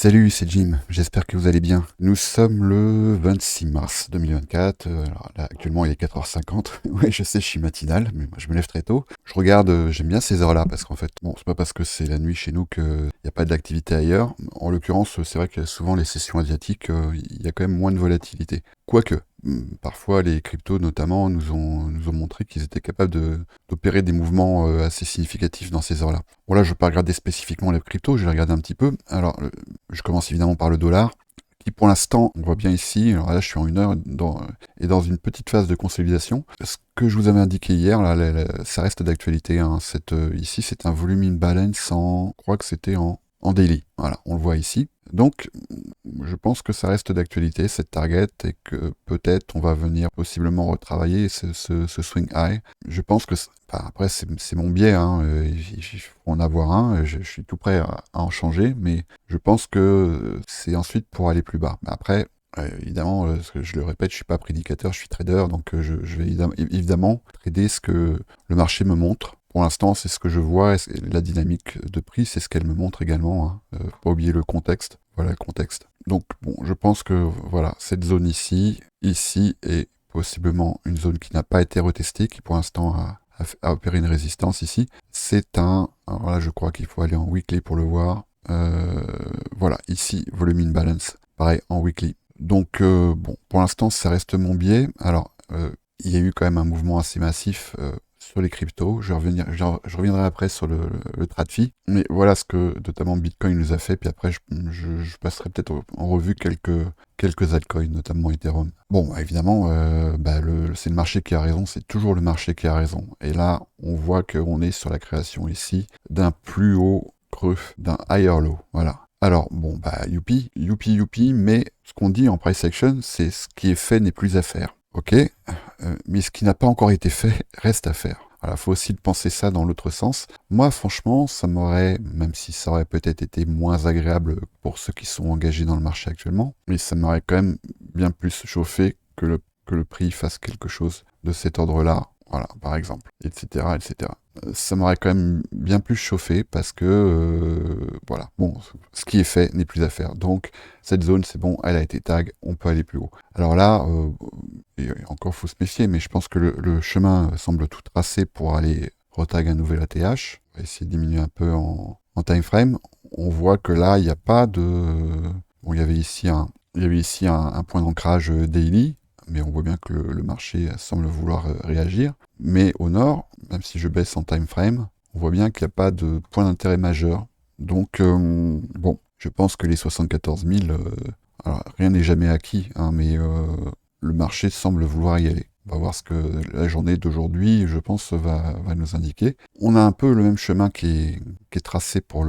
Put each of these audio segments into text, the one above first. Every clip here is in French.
Salut, c'est Jim, j'espère que vous allez bien. Nous sommes le 26 mars 2024, alors là actuellement il est 4h50, ouais je sais je suis matinal, mais moi je me lève très tôt. Je regarde, j'aime bien ces heures-là, parce qu'en fait, bon c'est pas parce que c'est la nuit chez nous qu'il n'y a pas d'activité ailleurs. En l'occurrence, c'est vrai que souvent les sessions asiatiques, il y a quand même moins de volatilité. Quoique, parfois les cryptos notamment nous ont montré qu'ils étaient capables d'opérer des mouvements assez significatifs dans ces heures-là. Bon là je ne vais pas regarder spécifiquement les cryptos, je vais regarder un petit peu. Alors je commence évidemment par le dollar, qui pour l'instant, on voit bien ici, alors là je suis en 1 heure et dans une petite phase de consolidation. Ce que je vous avais indiqué hier, là, ça reste d'actualité, hein. Ici c'est un volume imbalance je crois que c'était en daily. Voilà, on le voit ici. Donc, je pense que ça reste d'actualité, cette target, et que peut-être on va venir possiblement retravailler ce swing high. Je pense que, enfin, après, c'est mon biais, hein, il faut en avoir un, je suis tout prêt à en changer, mais je pense que c'est ensuite pour aller plus bas. Mais après, évidemment, je le répète, je suis pas prédicateur, je suis trader, donc je vais évidemment trader ce que le marché me montre. Pour l'instant, c'est ce que je vois, et la dynamique de prix, c'est ce qu'elle me montre également, hein. Faut pas oublier le contexte. Voilà le contexte. Donc, bon, je pense que, voilà, cette zone ici est possiblement une zone qui n'a pas été retestée, qui pour l'instant a opéré une résistance ici. Alors là, je crois qu'il faut aller en weekly pour le voir. Voilà, ici, volume imbalance, pareil, en weekly. Donc, bon, pour l'instant, ça reste mon biais. Alors, il y a eu quand même un mouvement assez massif sur les cryptos. Je reviendrai après sur le TradFi. Mais voilà ce que notamment Bitcoin nous a fait. Puis après, je passerai peut-être en revue quelques altcoins, notamment Ethereum. Bon, bah, évidemment, c'est le marché qui a raison. C'est toujours le marché qui a raison. Et là, on voit qu'on est sur la création ici d'un plus haut creux, d'un higher low. Voilà. Alors, bon, bah, youpi, mais ce qu'on dit en price action, c'est ce qui est fait n'est plus à faire. Ok, mais ce qui n'a pas encore été fait reste à faire. Voilà, faut aussi penser ça dans l'autre sens. Moi, franchement, ça m'aurait, même si ça aurait peut-être été moins agréable pour ceux qui sont engagés dans le marché actuellement, mais ça m'aurait quand même bien plus chauffé que le prix fasse quelque chose de cet ordre-là. Voilà, par exemple, etc., etc. Ça m'aurait quand même bien plus chauffé parce que, voilà, bon, ce qui est fait n'est plus à faire. Donc, cette zone, c'est bon, elle a été tag, on peut aller plus haut. Alors là, et encore, faut se méfier, mais je pense que le chemin semble tout tracé pour aller retag un nouvel ATH. On va essayer de diminuer un peu en time frame. On voit que là, il n'y a pas de... Bon, il y avait ici un point d'ancrage daily, mais on voit bien que le marché semble vouloir réagir. Mais au nord, même si je baisse en time frame, on voit bien qu'il n'y a pas de point d'intérêt majeur. Donc, bon, je pense que les 74 000, alors, rien n'est jamais acquis, hein, mais le marché semble vouloir y aller. On va voir ce que la journée d'aujourd'hui, je pense, va nous indiquer. On a un peu le même chemin qui est tracé pour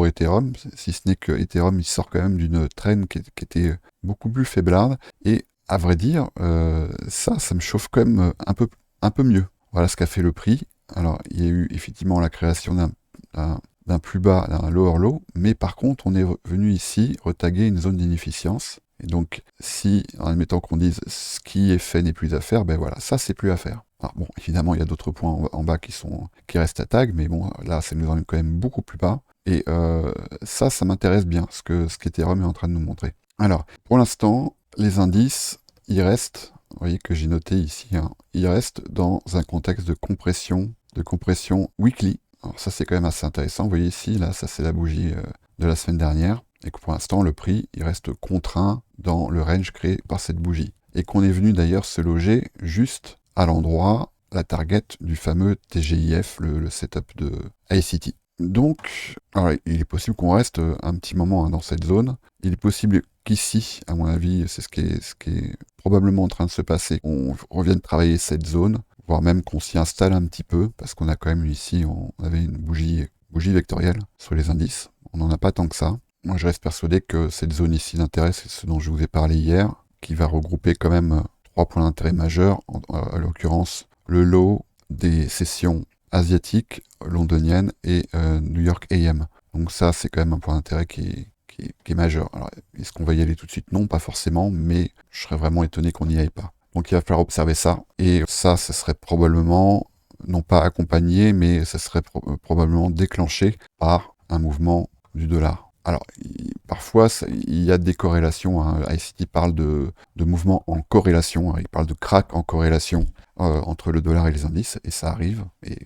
Ethereum, si ce n'est que Ethereum, il sort quand même d'une traîne qui était beaucoup plus faiblarde. Et à vrai dire, ça me chauffe quand même un peu mieux. Voilà ce qu'a fait le prix. Alors, il y a eu effectivement la création d'un plus bas, d'un lower low, mais par contre, on est venu ici retaguer une zone d'inefficience. Et donc, si, en admettant qu'on dise ce qui est fait n'est plus à faire, ben voilà, ça c'est plus à faire. Alors bon, évidemment, il y a d'autres points en bas qui restent à tag, mais bon, là, ça nous emmène quand même beaucoup plus bas. Et ça m'intéresse bien, ce qu'Ethereum est en train de nous montrer. Alors, pour l'instant, les indices, ils restent, vous voyez que j'ai noté ici, hein, ils restent dans un contexte de compression weekly. Alors ça, c'est quand même assez intéressant. Vous voyez ici, là, ça c'est la bougie de la semaine dernière. Et que pour l'instant, le prix, il reste contraint dans le range créé par cette bougie. Et qu'on est venu d'ailleurs se loger juste à l'endroit, la target du fameux TGIF, le setup de ICT. Donc, alors, il est possible qu'on reste un petit moment, hein, dans cette zone. Il est possible qu'ici, à mon avis, c'est ce qui est probablement en train de se passer, on revienne travailler cette zone, voire même qu'on s'y installe un petit peu, parce qu'on a quand même ici, on avait une bougie vectorielle sur les indices. On n'en a pas tant que ça. Moi, je reste persuadé que cette zone ici d'intérêt, c'est ce dont je vous ai parlé hier, qui va regrouper quand même 3 points d'intérêt majeurs, à l'occurrence le low des sessions asiatiques, londoniennes et New York AM. Donc ça, c'est quand même un point d'intérêt qui est majeur. Alors, est-ce qu'on va y aller tout de suite? Non, pas forcément, mais je serais vraiment étonné qu'on n'y aille pas. Donc il va falloir observer ça. Et ça, ce serait probablement, non pas accompagné, mais ça serait probablement déclenché par un mouvement du dollar. Alors, parfois, il y a des corrélations, hein. ICT parle de mouvements en corrélation, hein. Il parle de crack en corrélation entre le dollar et les indices, et ça arrive, et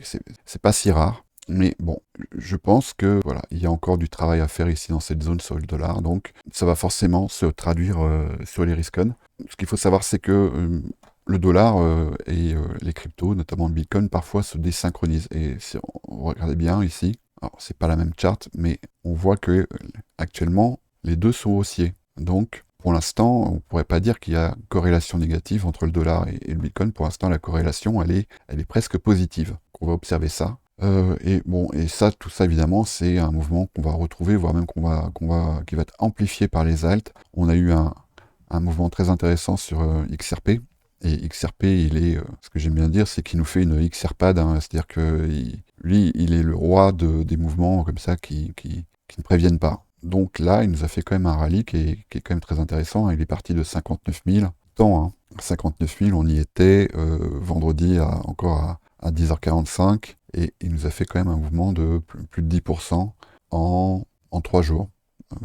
c'est pas si rare. Mais bon, je pense que voilà, il y a encore du travail à faire ici dans cette zone sur le dollar, donc ça va forcément se traduire sur les risques-on. Ce qu'il faut savoir, c'est que le dollar et les cryptos, notamment le Bitcoin, parfois se désynchronisent. Et si on regarde bien ici, alors c'est pas la même charte, mais on voit que actuellement les deux sont haussiers. Donc pour l'instant, on pourrait pas dire qu'il y a corrélation négative entre le dollar et le Bitcoin. Pour l'instant, la corrélation, elle est presque positive. On va observer ça. Et bon, et ça, tout ça évidemment, c'est un mouvement qu'on va retrouver, voire même qui va être amplifié par les alts. On a eu un mouvement très intéressant sur XRP. Et XRP, ce que j'aime bien dire, c'est qu'il nous fait une XRPAD, hein. C'est-à-dire que lui, il est le roi des mouvements comme ça qui ne préviennent pas. Donc là, il nous a fait quand même un rallye qui est quand même très intéressant. Il est parti de 59 000. Tant, hein. 59 000, on y était vendredi encore à 10h45. Et il nous a fait quand même un mouvement de plus de 10% en 3 jours.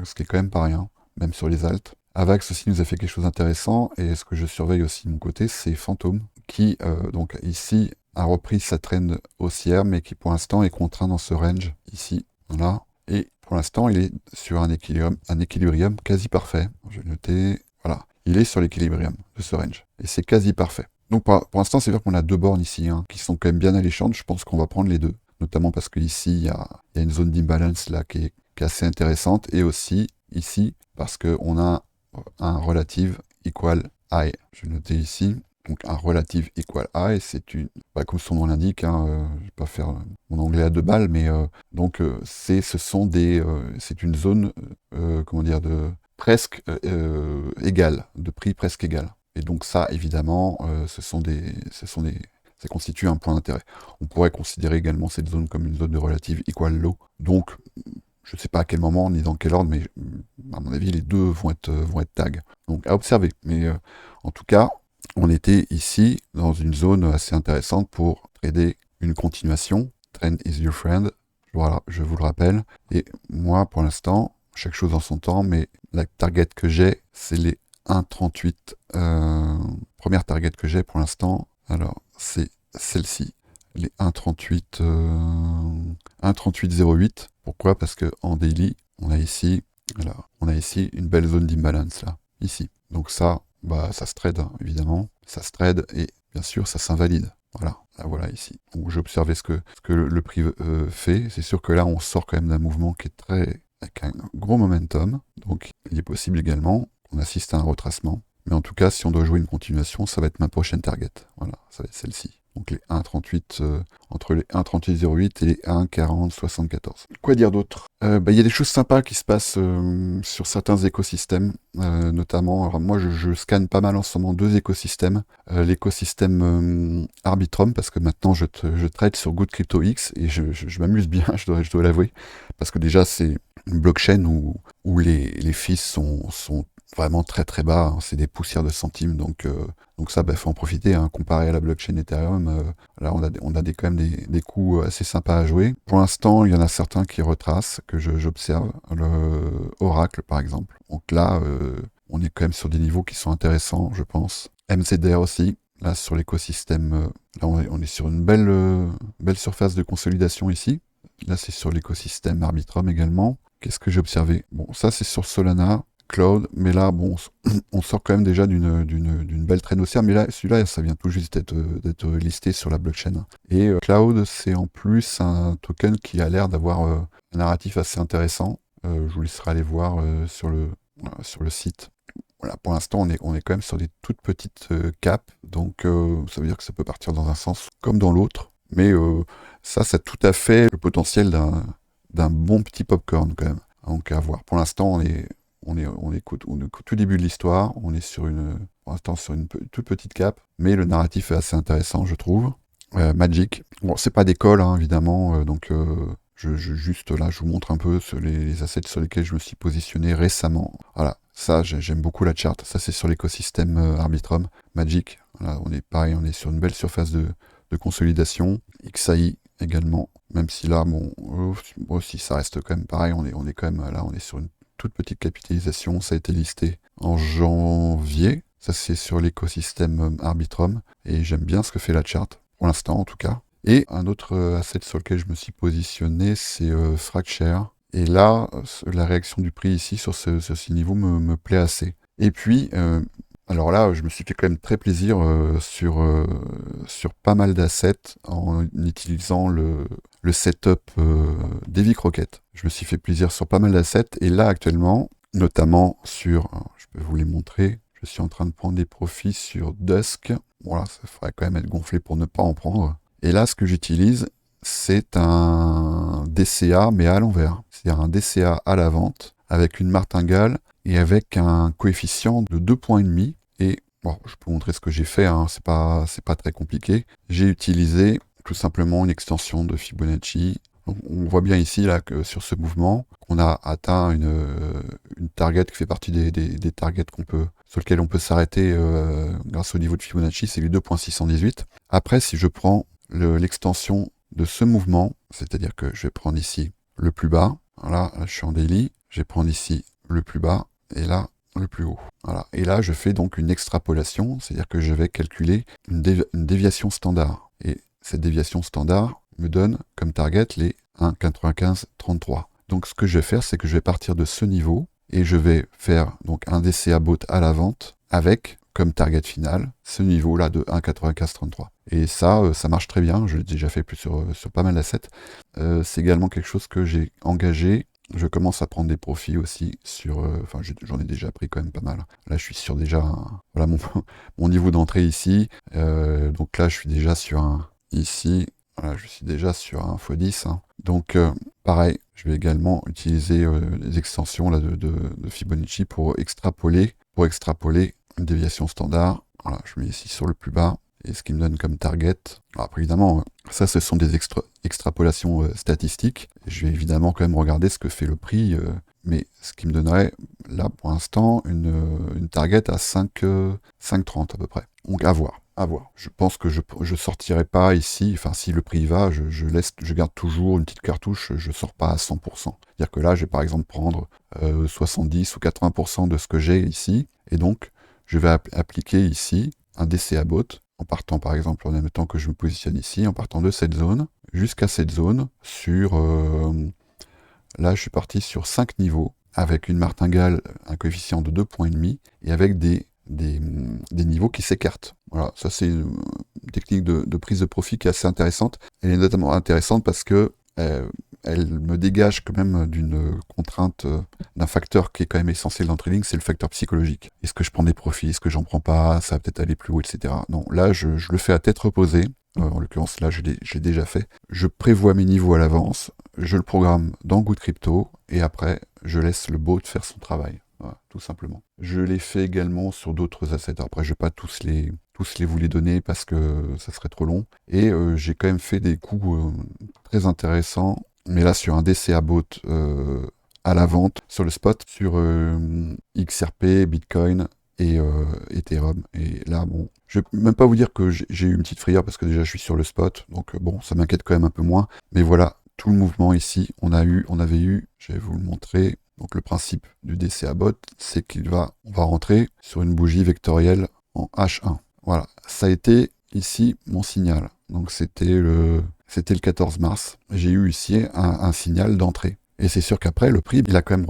Ce qui est quand même pas rien, même sur les alts. Avax aussi nous a fait quelque chose d'intéressant, et ce que je surveille aussi de mon côté, c'est Phantom, qui donc ici a repris sa trend haussière, mais qui pour l'instant est contraint dans ce range ici, voilà. Et pour l'instant, il est sur un équilibrium quasi parfait. Je vais noter, voilà, il est sur l'équilibrium de ce range, et c'est quasi parfait. Donc pour l'instant, c'est vrai qu'on a deux bornes ici, hein, qui sont quand même bien alléchantes. Je pense qu'on va prendre les deux, notamment parce qu'ici, il y a une zone d'imbalance là qui est assez intéressante, et aussi ici, parce qu'on a un relative equal high. Je vais noter ici. Donc un relative equal high, c'est comme son nom l'indique, hein, je vais pas faire mon anglais à 2 balles, mais c'est une zone, comment dire, de presque égale, de prix presque égal. Et donc ça, évidemment, ça constitue un point d'intérêt. On pourrait considérer également cette zone comme une zone de relative equal low. Donc je ne sais pas à quel moment ni dans quel ordre, mais à mon avis, les deux vont être tag. Donc à observer. Mais en tout cas, on était ici dans une zone assez intéressante pour trader une continuation. Trend is your friend. Voilà, je vous le rappelle. Et moi, pour l'instant, chaque chose en son temps, mais la target que j'ai, c'est les 1,38. Première target que j'ai pour l'instant, alors c'est celle-ci. Les 1,38, 1,38,08. Pourquoi? Parce que en daily, on a ici une belle zone d'imbalance là, ici. Donc ça, ça se trade, hein, évidemment, ça se trade, et bien sûr ça s'invalide. Voilà, là, voilà ici. Donc j'ai observé ce que le prix fait. C'est sûr que là on sort quand même d'un mouvement qui est avec un gros momentum. Donc il est possible également qu'on assiste à un retracement. Mais en tout cas, si on doit jouer une continuation, ça va être ma prochaine target. Voilà, ça va être celle-ci. Donc les 1,38, entre les 1,38,08 et les 1,40,74. Quoi dire d'autre? Il y a des choses sympas qui se passent sur certains écosystèmes, notamment, alors moi je scanne pas mal en ce moment deux écosystèmes. L'écosystème Arbitrum, parce que maintenant je trade sur Good Crypto X, et je m'amuse bien, je dois l'avouer, parce que déjà c'est une blockchain où les fees sont vraiment très très bas, hein. C'est des poussières de centimes, donc ça, faut en profiter, hein. Comparé à la blockchain Ethereum, là on a quand même des coups assez sympas à jouer. Pour l'instant, il y en a certains qui retracent, que j'observe, le Oracle par exemple. Donc là, on est quand même sur des niveaux qui sont intéressants, je pense. MZR aussi, là sur l'écosystème, là on est sur une belle surface de consolidation ici. Là c'est sur l'écosystème Arbitrum également. Qu'est-ce que j'ai observé? Bon, ça c'est sur Solana. Cloud, mais là, bon, on sort quand même déjà d'une belle traîne haussière, mais là, celui-là, ça vient tout juste d'être listé sur la blockchain. Et Cloud, c'est en plus un token qui a l'air d'avoir un narratif assez intéressant. Je vous laisserai aller voir sur le site. Voilà, pour l'instant, on est quand même sur des toutes petites caps, donc ça veut dire que ça peut partir dans un sens comme dans l'autre, mais ça a tout à fait le potentiel d'un bon petit popcorn quand même. Donc à voir. Pour l'instant, on est au tout début de l'histoire, on est pour l'instant sur une toute petite cape, mais le narratif est assez intéressant, je trouve. Magic, bon, c'est pas d'école, hein, évidemment, donc juste là, je vous montre un peu les assets sur lesquels je me suis positionné récemment. Voilà, ça, j'aime beaucoup la charte. Ça, c'est sur l'écosystème Arbitrum. Magic, voilà, on est sur une belle surface de consolidation. XAI également. Même si là, bon, moi aussi, ça reste quand même pareil. On est quand même là, on est sur une toute petite capitalisation. Ça a été listé en janvier. Ça, c'est sur l'écosystème Arbitrum. Et j'aime bien ce que fait la charte, pour l'instant en tout cas. Et un autre asset sur lequel je me suis positionné, c'est Fracture. Et là, la réaction du prix ici sur ce niveau me plaît assez. Et puis, alors là, je me suis fait quand même très plaisir sur pas mal d'assets en utilisant le setup d'Heavy Crocket. Je me suis fait plaisir sur pas mal d'assets et là actuellement, notamment sur, je peux vous les montrer, je suis en train de prendre des profits sur Dusk. Voilà, ça ferait quand même être gonflé pour ne pas en prendre. Et là, ce que j'utilise, c'est un DCA mais à l'envers. C'est-à-dire un DCA à la vente avec une martingale et avec un coefficient de 2,5 points. Et bon, je peux vous montrer ce que j'ai fait, hein, c'est pas très compliqué. J'ai utilisé tout simplement une extension de Fibonacci. Donc, on voit bien ici là, que sur ce mouvement, qu'on a atteint une target qui fait partie des targets sur lesquels on peut s'arrêter grâce au niveau de Fibonacci, c'est les 2,618. Après, si je prends l'extension de ce mouvement, c'est-à-dire que je vais prendre ici le plus bas, voilà, là je suis en daily, je vais prendre ici le plus bas, et là, le plus haut. Voilà. Et là, je fais donc une extrapolation, c'est-à-dire que je vais calculer une déviation standard. Et cette déviation standard me donne comme target les 1,9533. Donc ce que je vais faire, c'est que je vais partir de ce niveau, et je vais faire donc un DCA bot à la vente, avec comme target final ce niveau-là de 1,9533. Et ça marche très bien, je l'ai déjà fait plus sur pas mal d'assets. C'est également quelque chose que j'ai engagé. Je commence à prendre des profits aussi sur... Enfin, j'en ai déjà pris quand même pas mal. Là, je suis sur déjà voilà mon niveau d'entrée ici. Donc là, je suis déjà sur un... Ici, voilà, je suis déjà sur un x10. Hein. Donc, pareil, je vais également utiliser les extensions là, de Fibonacci pour extrapoler une déviation standard. Voilà, je mets ici sur le plus bas. Et ce qui me donne comme target. Alors après, évidemment, ça, ce sont des extrapolations statistiques. Je vais évidemment quand même regarder ce que fait le prix. Mais ce qui me donnerait, là, pour l'instant, une target à 5,30 à peu près. Donc, à voir. À voir. Je pense que je sortirai pas ici. Enfin, si le prix va, je garde toujours une petite cartouche. Je sors pas à 100%. C'est-à-dire que là, je vais par exemple prendre 70 ou 80% de ce que j'ai ici. Et donc, je vais appliquer ici un DCA bot en partant par exemple en même temps que je me positionne ici, en partant de cette zone jusqu'à cette zone sur... là, je suis parti sur 5 niveaux, avec une martingale, un coefficient de 2,5 points, et avec des niveaux qui s'écartent. Voilà, ça c'est une technique de prise de profit qui est assez intéressante. Elle est notamment intéressante parce que elle me dégage quand même d'une contrainte, d'un facteur qui est quand même essentiel dans le trading, c'est le facteur psychologique. Est-ce que je prends des profits, est-ce que j'en prends pas, ça va peut-être aller plus haut, etc. Non, là, je le fais à tête reposée. En l'occurrence, là, j'ai déjà fait. Je prévois mes niveaux à l'avance, je le programme dans Good Crypto, et après, je laisse le bot faire son travail. Voilà, tout simplement. Je l'ai fait également sur d'autres assets. Après, je ne vais pas tous vous les donner parce que ça serait trop long. Et j'ai quand même fait des coups très intéressants. Mais là, sur un DCA bot à la vente, sur le spot, sur XRP, Bitcoin et Ethereum. Et là, bon, je vais même pas vous dire que j'ai eu une petite frayeur parce que déjà je suis sur le spot. Donc bon, ça m'inquiète quand même un peu moins. Mais voilà, tout le mouvement ici, on avait eu, je vais vous le montrer. Donc le principe du DCA bot, c'est on va rentrer sur une bougie vectorielle en H1. Voilà, ça a été ici mon signal. Donc c'était le 14 mars. J'ai eu ici un signal d'entrée. Et c'est sûr qu'après, le prix, il a quand même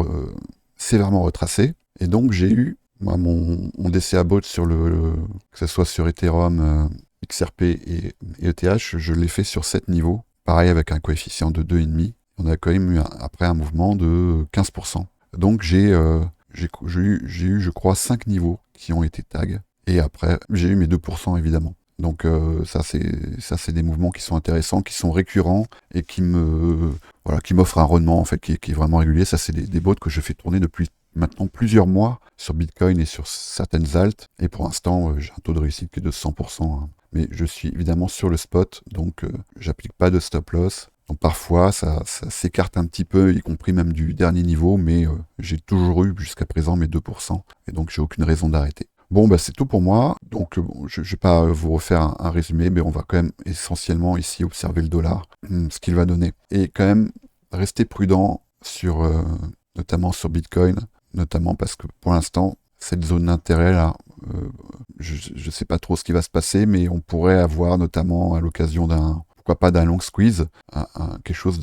sévèrement retracé. Et donc j'ai eu mon DCA bot sur que ce soit sur Ethereum, XRP et ETH, je l'ai fait sur 7 niveaux. Pareil avec un coefficient de 2,5. On a quand même eu après un mouvement de 15%. Donc j'ai eu, je crois, 5 niveaux qui ont été tags. Et après, j'ai eu mes 2% évidemment. Donc ça c'est des mouvements qui sont intéressants, qui sont récurrents et qui m'offrent un rendement en fait qui est vraiment régulier. Ça c'est des bots que je fais tourner depuis maintenant plusieurs mois sur Bitcoin et sur certaines alts. Et pour l'instant, j'ai un taux de réussite qui est de 100%. Hein. Mais je suis évidemment sur le spot, donc j'applique pas de stop loss. Donc parfois, ça s'écarte un petit peu, y compris même du dernier niveau, mais j'ai toujours eu jusqu'à présent mes 2%, et donc j'ai aucune raison d'arrêter. Bon, bah, c'est tout pour moi. Donc, bon, je ne vais pas vous refaire un résumé, mais on va quand même essentiellement ici observer le dollar, ce qu'il va donner. Et quand même rester prudent sur, notamment sur Bitcoin, notamment parce que pour l'instant, cette zone d'intérêt là, euh, je ne sais pas trop ce qui va se passer, mais on pourrait avoir notamment à l'occasion d'un, pourquoi pas d'un long squeeze, quelque chose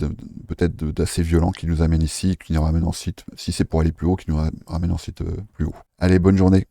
peut-être d'assez violent qui nous amène ici, qui nous ramène ensuite, si c'est pour aller plus haut, qui nous ramène ensuite plus haut. Allez, bonne journée.